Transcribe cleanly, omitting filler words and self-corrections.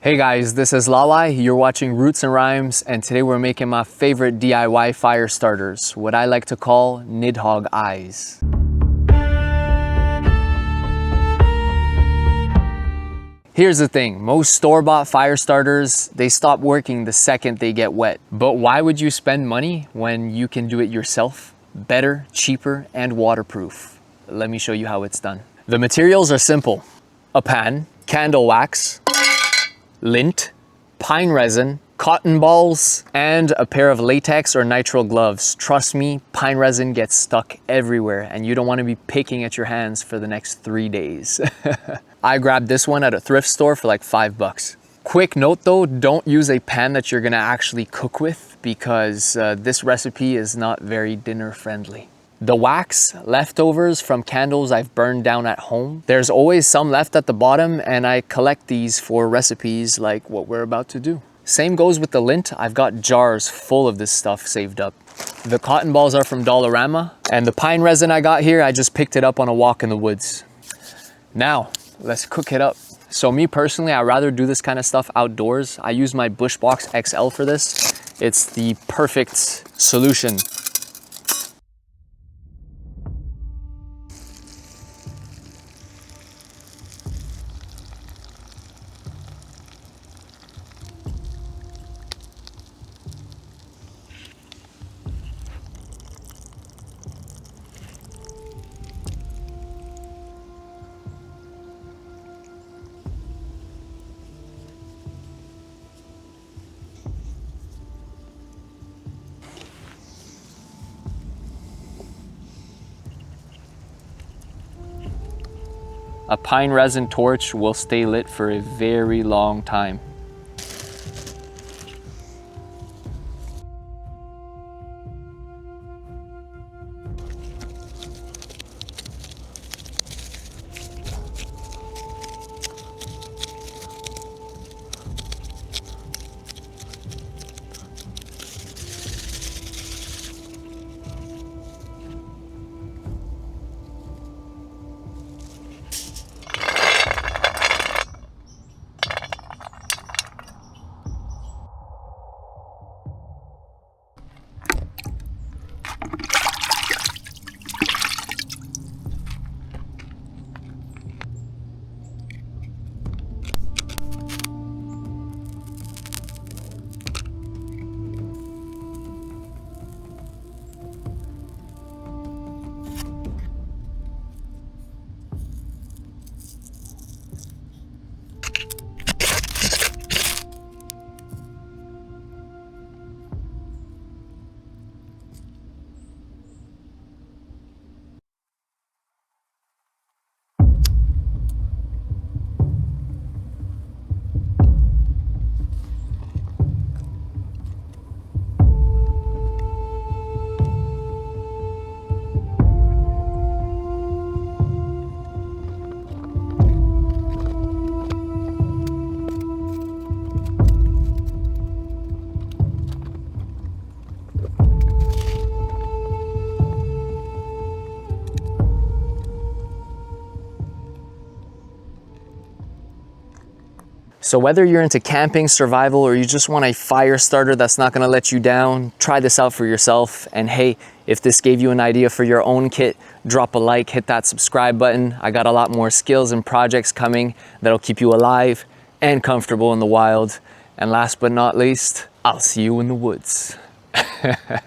Hey guys, this is Lalai, you're watching Roots and Rhymes, and today we're making my favorite DIY fire starters, what I like to call Nidhogg Eyes. Here's the thing, most store-bought fire starters, they stop working the second they get wet. But why would you spend money when you can do it yourself? Better, cheaper, and waterproof. Let me show you how it's done. The materials are simple. A pan, candle wax, lint, pine resin, cotton balls, and a pair of latex or nitrile gloves. Trust me, pine resin gets stuck everywhere and you don't want to be picking at your hands for the next 3 days. I grabbed this one at a thrift store for like $5. Quick note though, don't use a pan that you're gonna actually cook with because this recipe is not very dinner friendly. The wax, leftovers from candles I've burned down at home. There's always some left at the bottom and I collect these for recipes like what we're about to do. Same goes with the lint. I've got jars full of this stuff saved up. The cotton balls are from Dollarama, and the pine resin I got here, I just picked it up on a walk in the woods. Now, let's cook it up. So me personally, I rather do this kind of stuff outdoors. I use my Bushbox XL for this. It's the perfect solution. A pine resin torch will stay lit for a very long time. So whether you're into camping, survival, or you just want a fire starter that's not gonna let you down, try this out for yourself. And hey, if this gave you an idea for your own kit, drop a like, hit that subscribe button. I got a lot more skills and projects coming that'll keep you alive and comfortable in the wild. And last but not least, I'll see you in the woods.